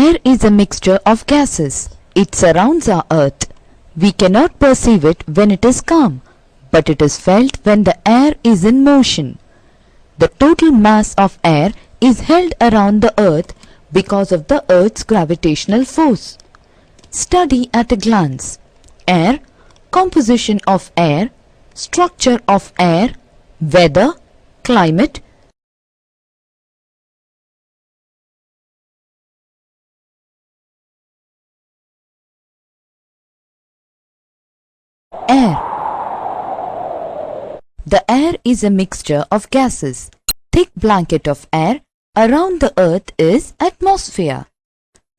Air is a mixture of gases. It surrounds our earth. We cannot perceive it when it is calm, but it is felt when the air is in motion. The total mass of air is held around the earth because of the earth's gravitational force. Study at a glance. Air, composition of air, structure of air, weather, climate. Air. The air is a mixture of gases. Thick blanket of air around the earth is atmosphere.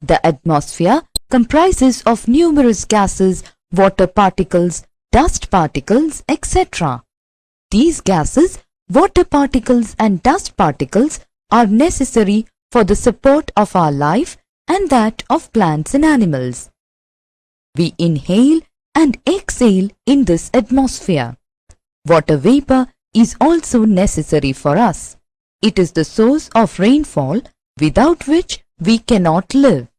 The atmosphere comprises of numerous gases, water particles, dust particles, etc. These gases, water particles and dust particles are necessary for the support of our life and that of plants and animals. We inhale and exhale in this atmosphere. Water vapor is also necessary for us. It is the source of rainfall without which we cannot live.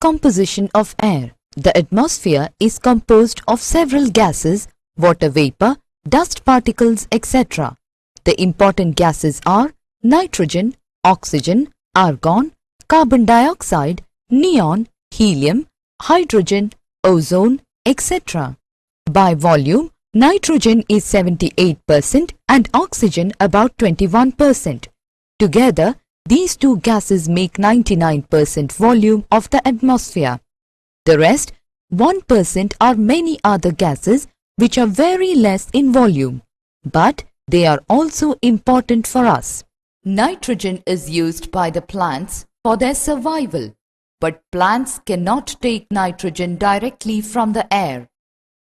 Composition of air. The atmosphere is composed of several gases, water vapor, dust particles, etc. The important gases are nitrogen, oxygen, argon, carbon dioxide, neon, helium, hydrogen, ozone, etc. By volume, nitrogen is 78% and oxygen about 21%. Together, these two gases make 99% volume of the atmosphere. The rest, 1%, are many other gases which are very less in volume, but they are also important for us. Nitrogen is used by the plants for their survival. But plants cannot take nitrogen directly from the air.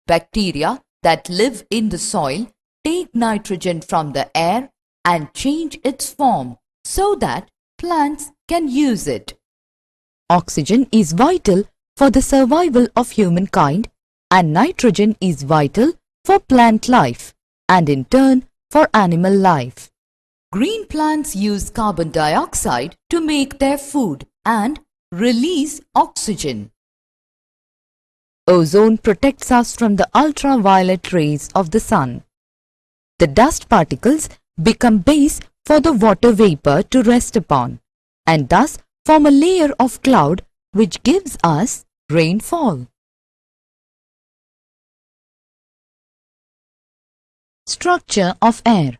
Bacteria that live in the soil take nitrogen from the air and change its form so that plants can use it. Oxygen is vital for the survival of humankind and nitrogen is vital for plant life and in turn for animal life. Green plants use carbon dioxide to make their food and release oxygen. Ozone protects us from the ultraviolet rays of the sun. The dust particles become base for the water vapor to rest upon and thus form a layer of cloud which gives us rainfall. Structure of air.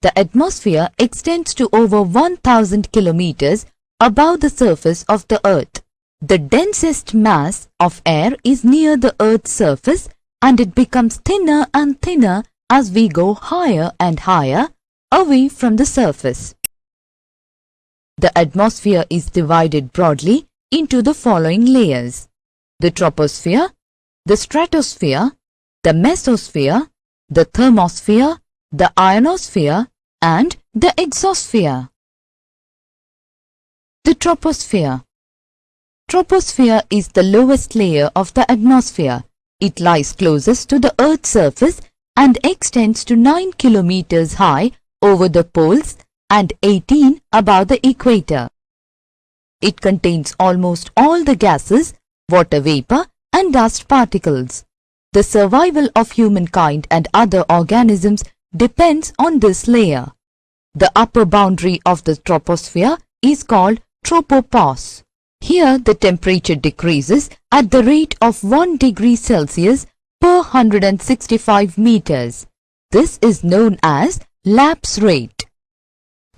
The atmosphere extends to over 1,000 kilometers above the surface of the earth. The densest mass of air is near the earth's surface and it becomes thinner and thinner as we go higher and higher away from the surface. The atmosphere is divided broadly into the following layers: the troposphere, the stratosphere, the mesosphere, the thermosphere, the ionosphere, and the exosphere. The troposphere. Troposphere is the lowest layer of the atmosphere. It lies closest to the Earth's surface and extends to 9 kilometers high over the poles and 18 above the equator. It contains almost all the gases, water vapor, and dust particles. The survival of humankind and other organisms depends on this layer. The upper boundary of the troposphere is called tropopause. Here the temperature decreases at the rate of 1 degree Celsius per 165 meters. This is known as lapse rate.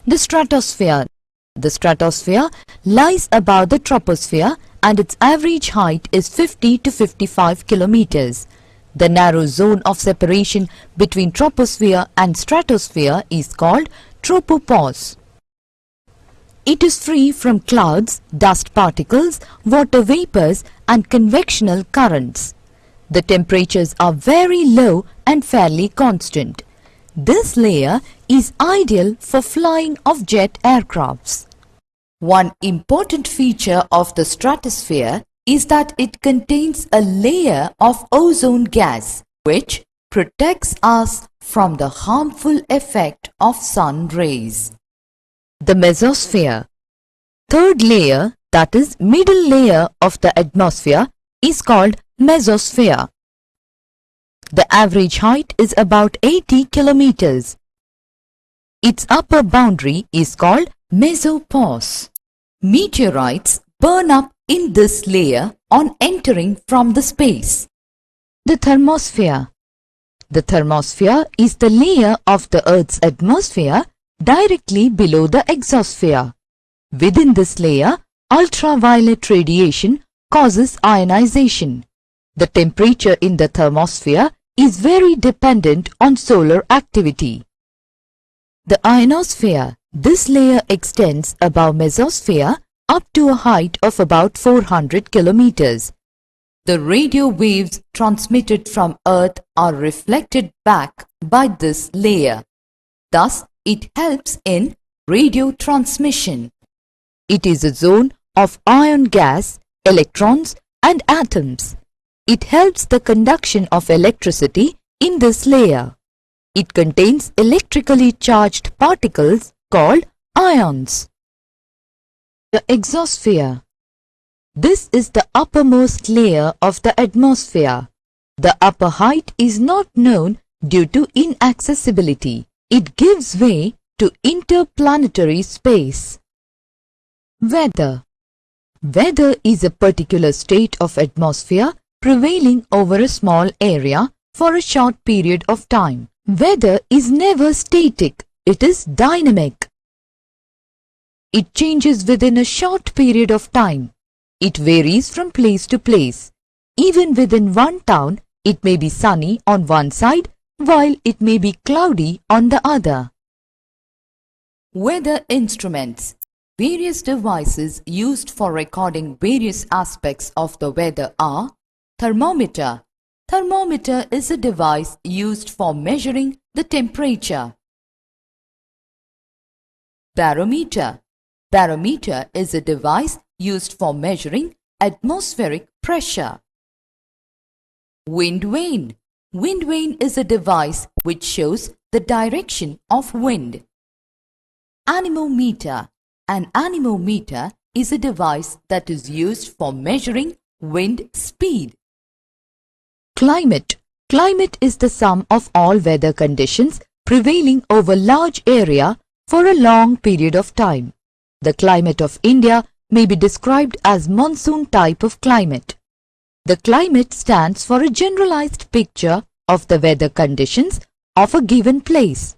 The stratosphere. The stratosphere lies above the troposphere and its average height is 50 to 55 kilometers. The narrow zone of separation between troposphere and stratosphere is called tropopause. It is free from clouds, dust particles, water vapors and convectional currents. The temperatures are very low and fairly constant. This layer is ideal for flying of jet aircrafts. One important feature of the stratosphere is that it contains a layer of ozone gas which protects us from the harmful effect of sun rays. The mesosphere. Third layer, that is middle layer of the atmosphere, is called mesosphere. The average height is about 80 kilometers. Its upper boundary is called mesopause. Meteorites burn up in this layer on entering from the space. The thermosphere. The thermosphere is the layer of the Earth's atmosphere directly below the exosphere. Within this layer, ultraviolet radiation causes ionization. The temperature in the thermosphere is very dependent on solar activity. The ionosphere. This layer extends above mesosphere up to a height of about 400 kilometers. The radio waves transmitted from Earth are reflected back by this layer. Thus, it helps in radio transmission. It is a zone of ion gas, electrons and atoms. It helps the conduction of electricity in this layer. It contains electrically charged particles called ions. The exosphere. This is the uppermost layer of the atmosphere. The upper height is not known due to inaccessibility. It gives way to interplanetary space. Weather. Weather is a particular state of atmosphere prevailing over a small area for a short period of time. Weather is never static, it is dynamic. It changes within a short period of time. It varies from place to place. Even within one town, it may be sunny on one side while it may be cloudy on the other. Weather instruments. Various devices used for recording various aspects of the weather are thermometer. Thermometer is a device used for measuring the temperature. Barometer. Barometer is a device used for measuring atmospheric pressure. Wind vane. Wind vane is a device which shows the direction of wind. Anemometer. An anemometer is a device that is used for measuring wind speed. Climate. Climate is the sum of all weather conditions prevailing over large area for a long period of time. The climate of India may be described as monsoon type of climate. The climate stands for a generalized picture of the weather conditions of a given place.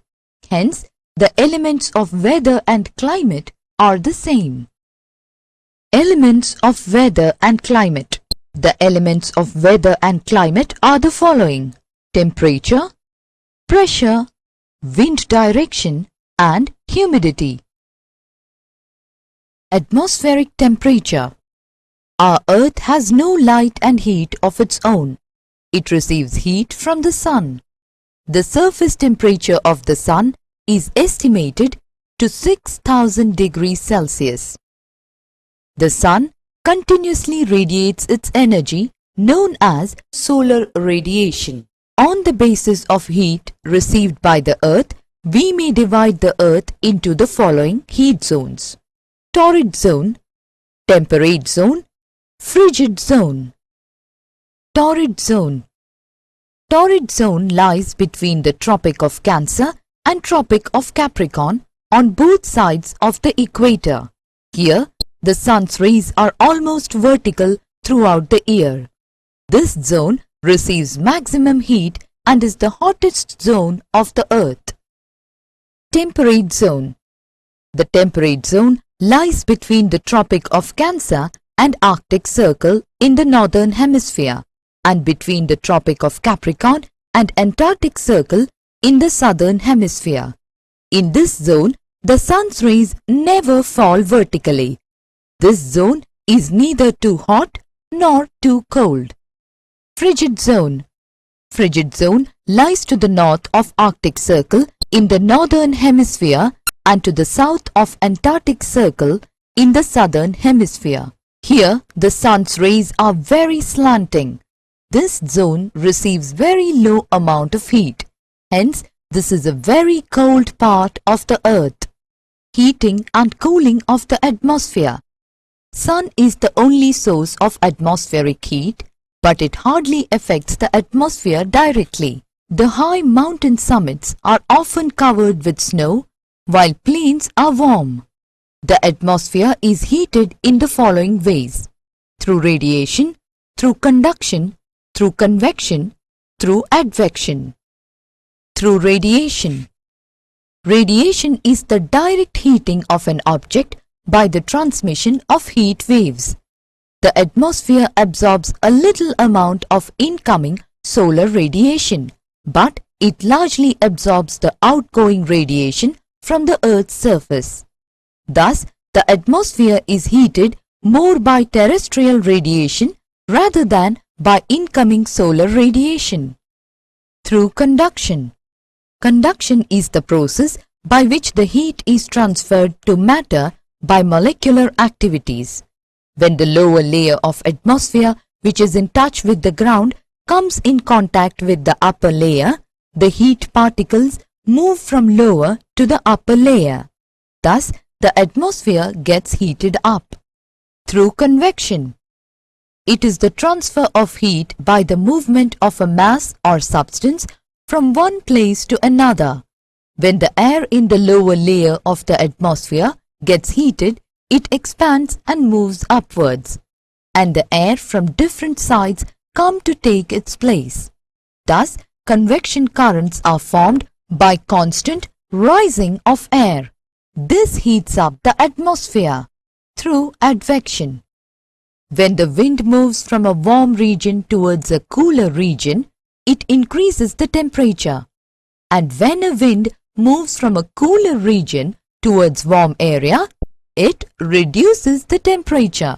Hence, the elements of weather and climate are the same. Elements of weather and climate. The elements of weather and climate are the following: temperature, pressure, wind direction and humidity. Atmospheric temperature. Our Earth has no light and heat of its own. It receives heat from the sun. The surface temperature of the sun is estimated to 6,000 degrees Celsius. The sun continuously radiates its energy known as solar radiation. On the basis of heat received by the Earth, we may divide the Earth into the following heat zones: torrid zone, temperate zone, frigid zone. Torrid zone. Torrid zone lies between the Tropic of Cancer and Tropic of Capricorn on both sides of the equator. Here, the sun's rays are almost vertical throughout the year. This zone receives maximum heat and is the hottest zone of the Earth. Temperate zone. The temperate zone lies between the Tropic of Cancer and Arctic Circle in the northern hemisphere and between the Tropic of Capricorn and Antarctic Circle in the southern hemisphere. In this zone, the sun's rays never fall vertically. This zone is neither too hot nor too cold. Frigid zone. Frigid zone lies to the north of Arctic Circle in the northern hemisphere and to the south of Antarctic Circle in the southern hemisphere. Here, the sun's rays are very slanting. This zone receives very low amount of heat. Hence, this is a very cold part of the Earth. heating and cooling of the atmosphere. Sun is the only source of atmospheric heat, but it hardly affects the atmosphere directly. The high mountain summits are often covered with snow, while plains are warm. The atmosphere is heated in the following ways: through radiation, through conduction, through convection, through advection. Through radiation. Radiation is the direct heating of an object by the transmission of heat waves. The atmosphere absorbs a little amount of incoming solar radiation, but it largely absorbs the outgoing radiation from the Earth's surface. Thus, the atmosphere is heated more by terrestrial radiation rather than by incoming solar radiation. Through conduction. Conduction is the process by which the heat is transferred to matter by molecular activities. When the lower layer of atmosphere, which is in touch with the ground, comes in contact with the upper layer, the heat particles move from lower to the upper layer. Thus, the atmosphere gets heated up. Through convection. It is the transfer of heat by the movement of a mass or substance from one place to another. When the air in the lower layer of the atmosphere gets heated, it expands and moves upwards, and the air from different sides come to take its place. Thus, convection currents are formed by constant rising of air. This heats up the atmosphere. Through advection. When the wind moves from a warm region towards a cooler region, it increases the temperature. And when a wind moves from a cooler region towards warm area, it reduces the temperature.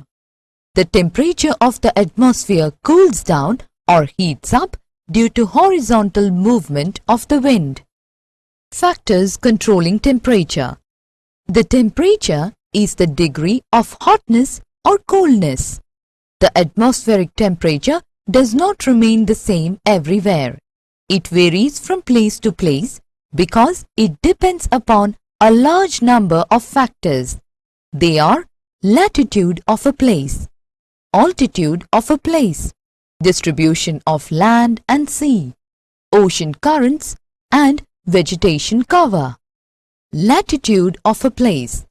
The temperature of the atmosphere cools down or heats up due to horizontal movement of the wind. Factors controlling temperature. The temperature is the degree of hotness or coldness. The atmospheric temperature does not remain the same everywhere. It varies from place to place because it depends upon a large number of factors. They are latitude of a place, altitude of a place, distribution of land and sea, ocean currents, and vegetation cover. Latitude of a place.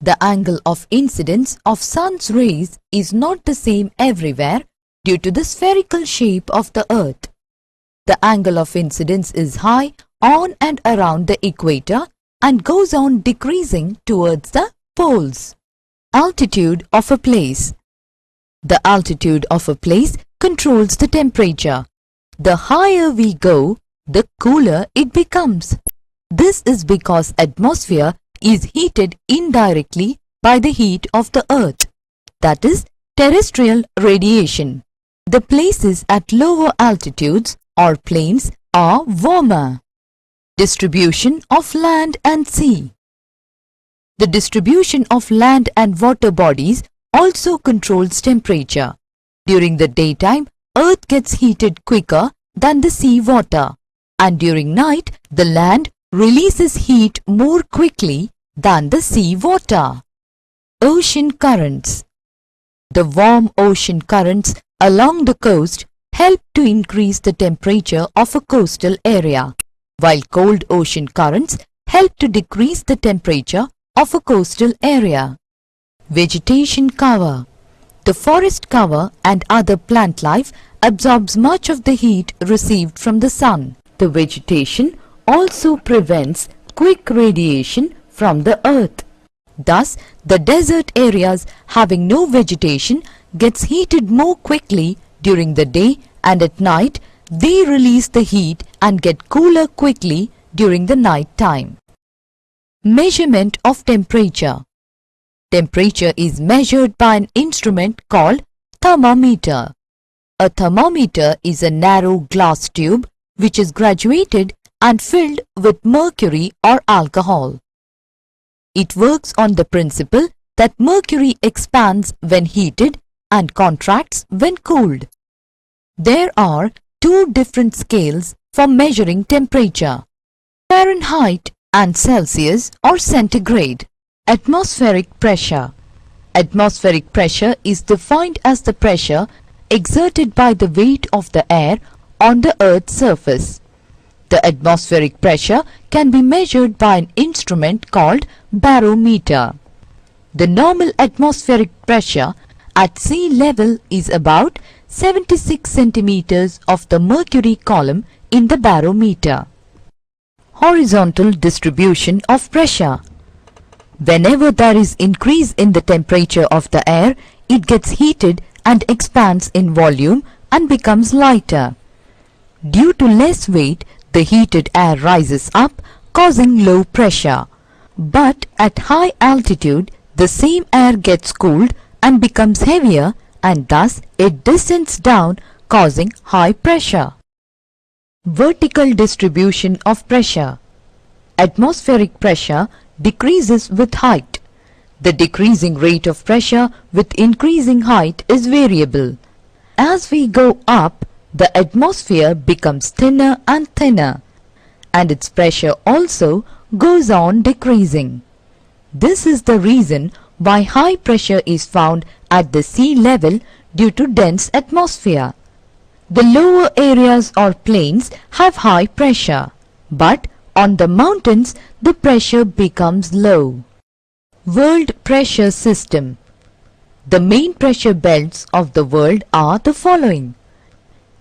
The angle of incidence of sun's rays is not the same everywhere due to the spherical shape of the earth. The angle of incidence is high on and around the equator and goes on decreasing towards the poles. Altitude of a place. The altitude of a place controls the temperature. The higher we go, the cooler it becomes. This is because atmosphere is heated indirectly by the heat of the earth, that is, terrestrial radiation. The places at lower altitudes or plains are warmer. Distribution of land and sea. The distribution of land and water bodies also controls temperature. During the daytime, earth gets heated quicker than the sea water, and during night, the land releases heat more quickly than the sea water. Ocean currents. The warm ocean currents along the coast help to increase the temperature of a coastal area, while cold ocean currents help to decrease the temperature of a coastal area. Vegetation cover. The forest cover and other plant life absorbs much of the heat received from the sun. The vegetation also prevents quick radiation from the earth. Thus, the desert areas having no vegetation gets heated more quickly during the day, and at night they release the heat and get cooler quickly during the night time. Measurement of temperature. Temperature is measured by an instrument called thermometer. A thermometer is a narrow glass tube which is graduated and filled with mercury or alcohol. It works on the principle that mercury expands when heated and contracts when cooled. There are two different scales for measuring temperature: Fahrenheit and Celsius or centigrade. Atmospheric pressure. Atmospheric pressure is defined as the pressure exerted by the weight of the air on the Earth's surface. The atmospheric pressure can be measured by an instrument called barometer. The normal atmospheric pressure at sea level is about 76 centimeters of the mercury column in the barometer. Horizontal distribution of pressure. Whenever there is increase in the temperature of the air, it gets heated and expands in volume and becomes lighter. Due to less weight, the heated air rises up, causing low pressure. But at high altitude, the same air gets cooled and becomes heavier, and thus it descends down, causing high pressure. Vertical distribution of pressure. Atmospheric pressure decreases with height. The decreasing rate of pressure with increasing height is variable. As we go up, the atmosphere becomes thinner and thinner, and its pressure also goes on decreasing. This is the reason why high pressure is found at the sea level due to dense atmosphere. The lower areas or plains have high pressure, but on the mountains the pressure becomes low. World pressure system. The main pressure belts of the world are the following: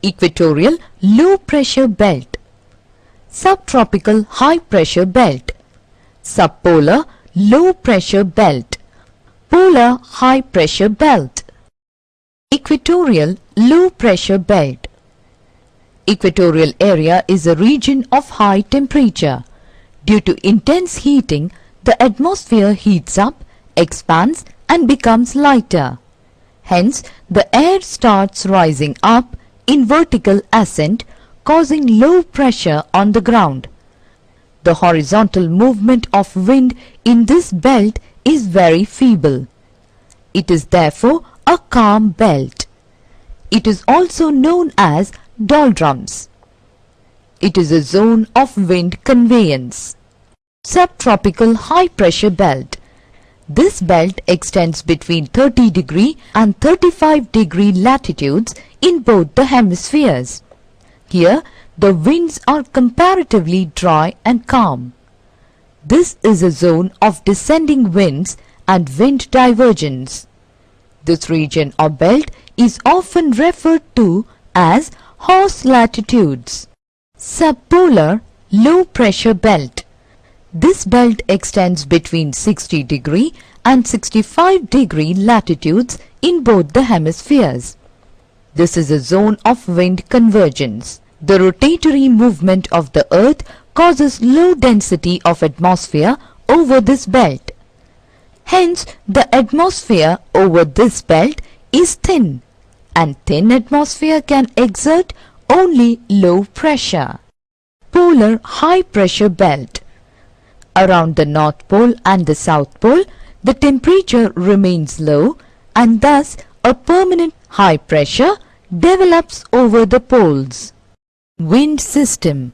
equatorial low pressure belt, subtropical high pressure belt, subpolar low pressure belt, polar high pressure belt. Equatorial low pressure belt. Equatorial area is a region of high temperature. Due to intense heating, the atmosphere heats up, expands and becomes lighter. Hence, the air starts rising up in vertical ascent, causing low pressure on the ground. The horizontal movement of wind in this belt is very feeble. It is therefore a calm belt. It is also known as doldrums. It is a zone of wind conveyance. Subtropical high pressure belt. This belt extends between 30° and 35° latitudes in both the hemispheres. Here, the winds are comparatively dry and calm. This is a zone of descending winds and wind divergence. This region or belt is often referred to as horse latitudes. Subpolar low pressure belt. This belt extends between 60° and 65° latitudes in both the hemispheres. This is a zone of wind convergence. The rotatory movement of the earth causes low density of atmosphere over this belt. Hence, the atmosphere over this belt is thin, and thin atmosphere can exert only low pressure. Polar high pressure belt. Around the North Pole and the South Pole, the temperature remains low, and thus a permanent high pressure develops over the poles. Wind system.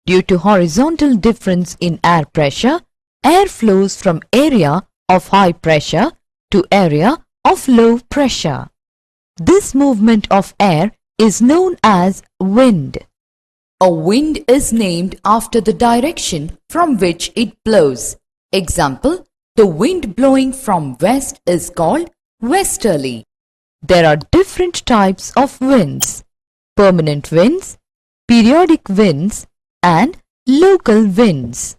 Due to horizontal difference in air pressure, air flows from area of high pressure to area of low pressure. This movement of air is known as wind. A wind is named after the direction from which it blows. Example, the wind blowing from west is called westerly. There are different types of winds: permanent winds, periodic winds, and local winds.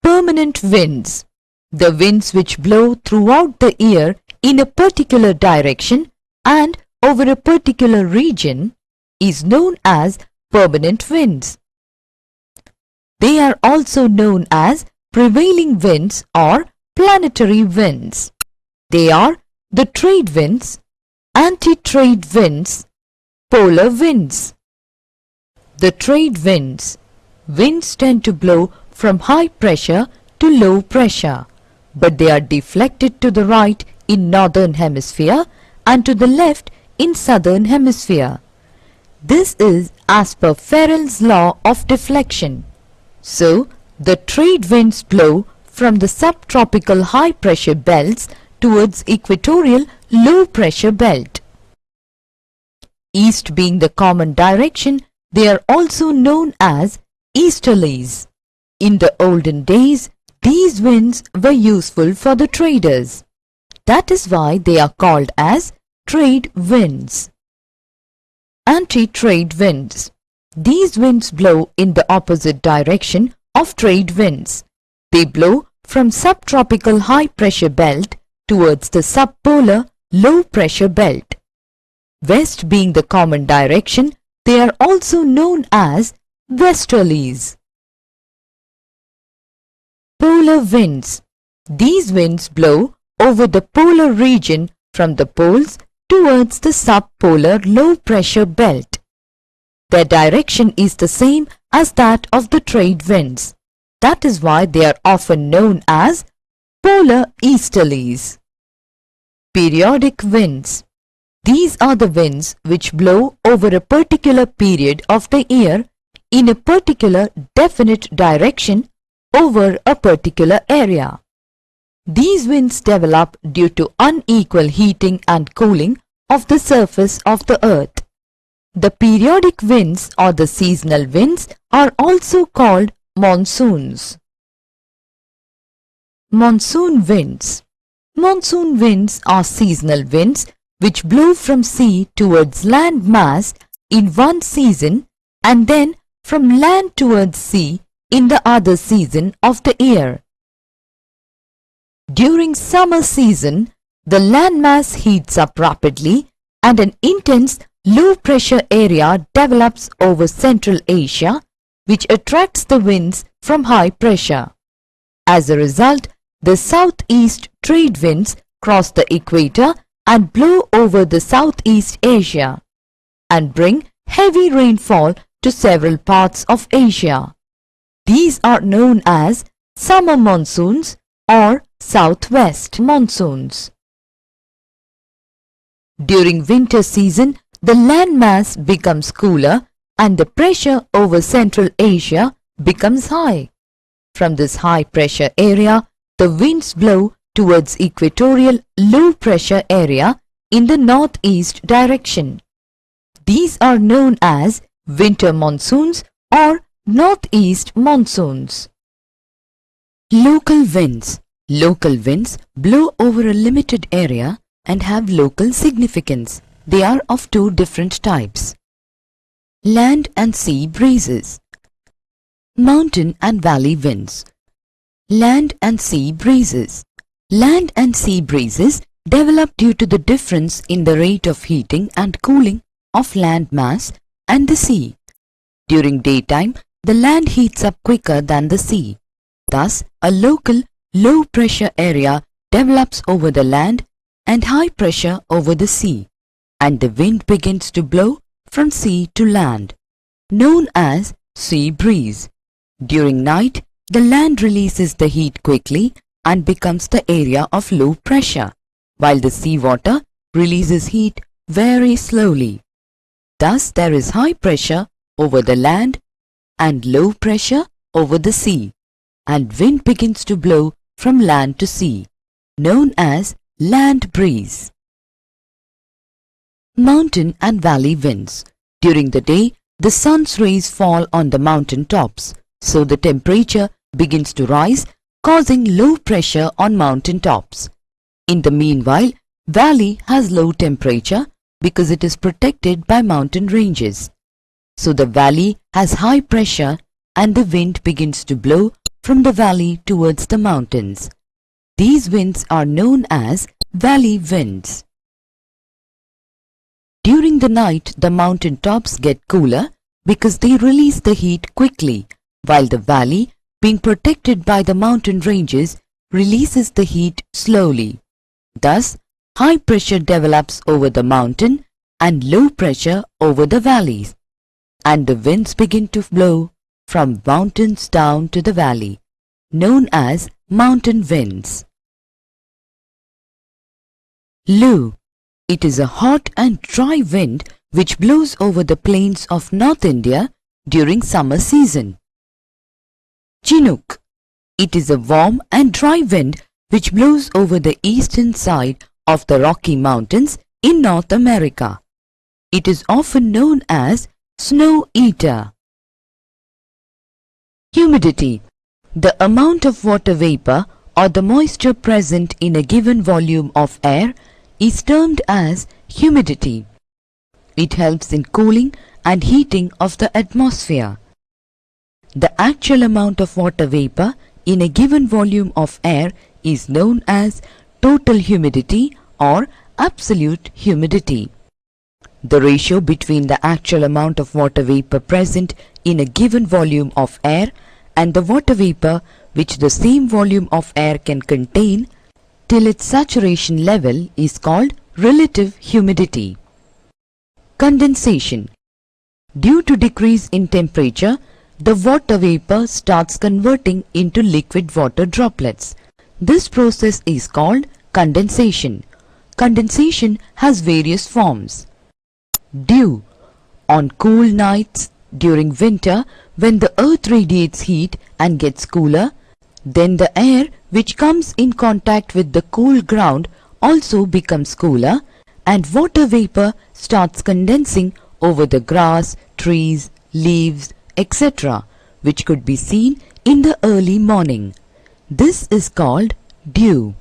Permanent winds. The winds which blow throughout the year in a particular direction and over a particular region is known as permanent winds. They are also known as prevailing winds or planetary winds. They are the trade winds, anti-trade winds, polar winds. The trade winds. Winds tend to blow from high pressure to low pressure, but they are deflected to the right in northern hemisphere and to the left in southern hemisphere. This is as per Farrell's law of deflection. So, the trade winds blow from the subtropical high pressure belts towards equatorial low pressure belt. East being the common direction, they are also known as easterlies. In the olden days, these winds were useful for the traders. That is why they are called as trade winds. Anti-trade winds. These winds blow in the opposite direction of trade winds. They blow from subtropical high pressure belt towards the subpolar low pressure belt. West being the common direction, they are also known as westerlies. Polar winds. These winds blow over the polar region from the poles towards the subpolar low pressure belt. Their direction is the same as that of the trade winds. That is why they are often known as polar easterlies. Periodic winds. These are the winds which blow over a particular period of the year in a particular definite direction over a particular area. These winds develop due to unequal heating and cooling of the surface of the earth. The periodic winds or the seasonal winds are also called monsoons. Monsoon winds. Monsoon winds are seasonal winds which blow from sea towards land mass in one season and then from land towards sea in the other season of the year. During summer season, the landmass heats up rapidly and an intense low-pressure area develops over Central Asia, which attracts the winds from high pressure. As a result, the southeast trade winds cross the equator and blow over the Southeast Asia and bring heavy rainfall to several parts of Asia. These are known as summer monsoons or southwest monsoons. During winter season, the landmass becomes cooler and the pressure over Central Asia becomes high. From this high pressure area, the winds blow towards equatorial low pressure area in the northeast direction. These are known as winter monsoons or northeast monsoons. Local winds. Local winds blow over a limited area and have local significance. They are of two different types. Land and sea breezes. Mountain and valley winds. Land and sea breezes. Land and sea breezes develop due to the difference in the rate of heating and cooling of land mass and the sea. During daytime, the land heats up quicker than the sea. Thus, a local low pressure area develops over the land and high pressure over the sea, and the wind begins to blow from sea to land, known as sea breeze. During night, the land releases the heat quickly and becomes the area of low pressure, while the seawater releases heat very slowly. Thus, there is high pressure over the land and low pressure over the sea, and wind begins to blow from land to sea, known as land breeze. Mountain and valley winds. During the day, the sun's rays fall on the mountain tops, so the temperature begins to rise, causing low pressure on mountain tops. In the meanwhile, valley has low temperature because it is protected by mountain ranges. So the valley has high pressure and the wind begins to blow from the valley towards the mountains. These winds are known as valley winds. During the night, the mountain tops get cooler because they release the heat quickly, while the valley, being protected by the mountain ranges, releases the heat slowly. Thus, high pressure develops over the mountain and low pressure over the valleys, and the winds begin to blow from mountains down to the valley, known as mountain winds. Lu. It is a hot and dry wind which blows over the plains of North India during summer season. Chinook. It is a warm and dry wind which blows over the eastern side of the Rocky Mountains in North America. It is often known as snow eater. Humidity. The amount of water vapor or the moisture present in a given volume of air is termed as humidity. It helps in cooling and heating of the atmosphere. The actual amount of water vapor in a given volume of air is known as total humidity or absolute humidity. The ratio between the actual amount of water vapor present in a given volume of air and the water vapor which the same volume of air can contain till its saturation level is called relative humidity. Condensation. Due to decrease in temperature, the water vapor starts converting into liquid water droplets. This process is called condensation. Condensation has various forms. Dew. On cool nights during winter, when the earth radiates heat and gets cooler, then the air which comes in contact with the cool ground also becomes cooler and water vapor starts condensing over the grass, trees, leaves, etc., which could be seen in the early morning. This is called dew.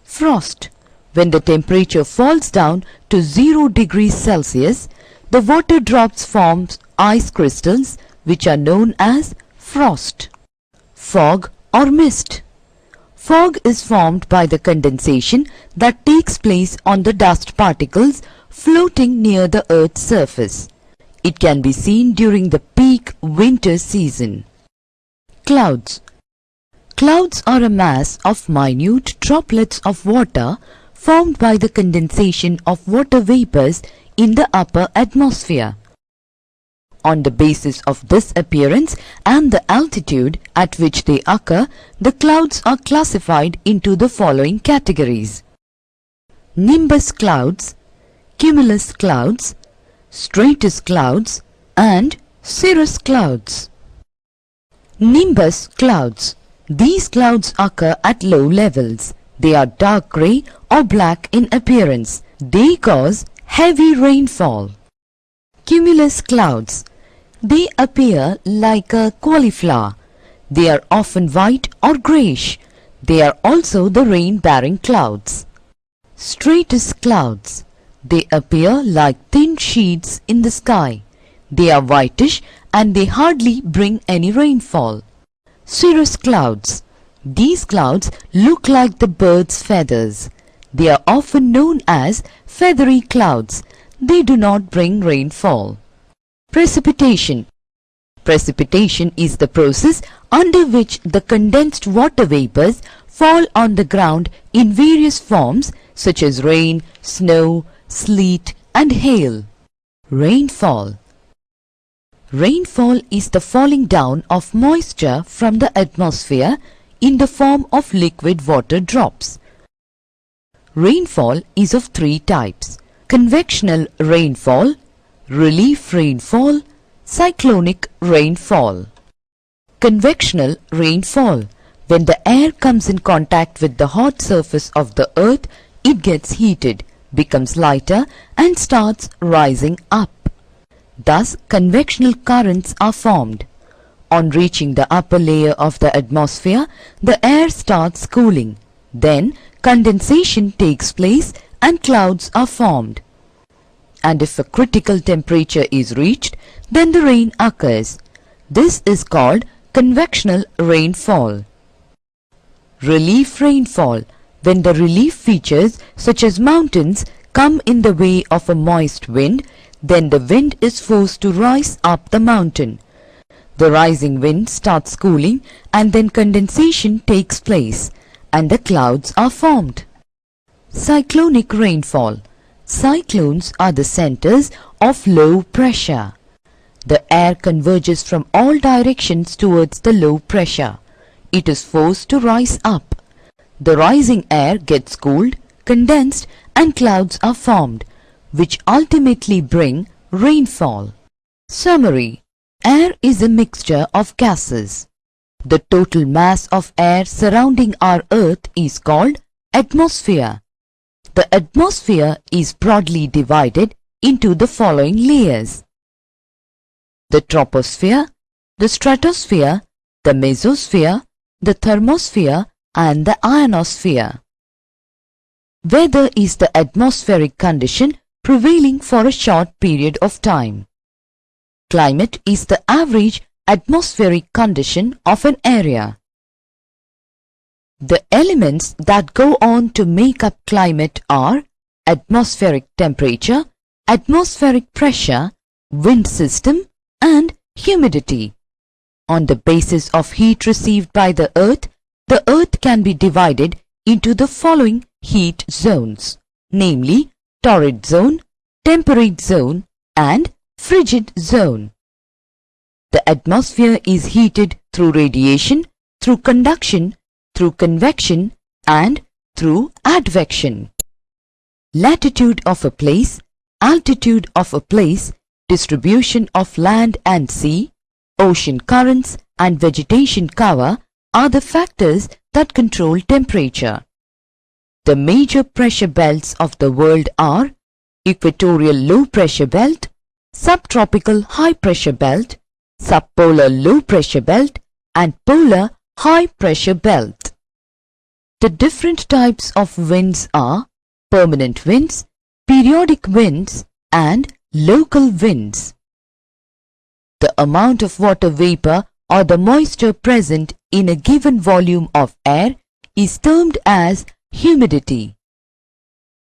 Frost. When the temperature falls down to 0 degrees Celsius, the water drops form ice crystals which are known as frost. Fog or mist. Fog is formed by the condensation that takes place on the dust particles floating near the Earth's surface. It can be seen during the peak winter season. Clouds. Clouds are a mass of minute droplets of water formed by the condensation of water vapors in the upper atmosphere. On the basis of this appearance and the altitude at which they occur, the clouds are classified into the following categories: nimbus clouds, cumulus clouds, stratus clouds, and cirrus clouds. Nimbus clouds. These clouds occur at low levels. They are dark grey or black in appearance. They cause heavy rainfall. Cumulus clouds. They appear like a cauliflower. They are often white or greyish. They are also the rain-bearing clouds. Stratus clouds. They appear like thin sheets in the sky. They are whitish and they hardly bring any rainfall. Cirrus clouds. These clouds look like the bird's feathers. They are often known as feathery clouds. They do not bring rainfall. Precipitation. Precipitation is the process under which the condensed water vapors fall on the ground in various forms such as rain, snow, sleet, and hail. Rainfall. Rainfall is the falling down of moisture from the atmosphere in the form of liquid water drops. Rainfall is of three types: convectional rainfall, relief rainfall, cyclonic rainfall. Convectional rainfall. When the air comes in contact with the hot surface of the earth, it gets heated, becomes lighter, and starts rising up. Thus, convectional currents are formed. On reaching the upper layer of the atmosphere, the air starts cooling. Then, condensation takes place and clouds are formed. And if a critical temperature is reached, then the rain occurs. This is called convectional rainfall. Relief rainfall. When the relief features such as mountains come in the way of a moist wind, then the wind is forced to rise up the mountain. The rising wind starts cooling and then condensation takes place and the clouds are formed. Cyclonic rainfall. Cyclones are the centers of low pressure. The air converges from all directions towards the low pressure. It is forced to rise up. The rising air gets cooled, condensed, and clouds are formed, which ultimately bring rainfall. Summary. Air is a mixture of gases. The total mass of air surrounding our Earth is called atmosphere. The atmosphere is broadly divided into the following layers: the troposphere, the stratosphere, the mesosphere, the thermosphere, and the ionosphere. Weather is the atmospheric condition prevailing for a short period of time. Climate is the average atmospheric condition of an area. The elements that go on to make up climate are atmospheric temperature, atmospheric pressure, wind system, and humidity. On the basis of heat received by the Earth can be divided into the following heat zones, namely torrid zone, temperate zone, and frigid zone. The atmosphere is heated through radiation, through conduction, through convection, and through advection. Latitude of a place, altitude of a place, distribution of land and sea, ocean currents, and vegetation cover are the factors that control temperature. The major pressure belts of the world are equatorial low pressure belt, subtropical high pressure belt, subpolar low pressure belt, and polar high pressure belt. The different types of winds are permanent winds, periodic winds, and local winds. The amount of water vapor or the moisture present in a given volume of air is termed as humidity.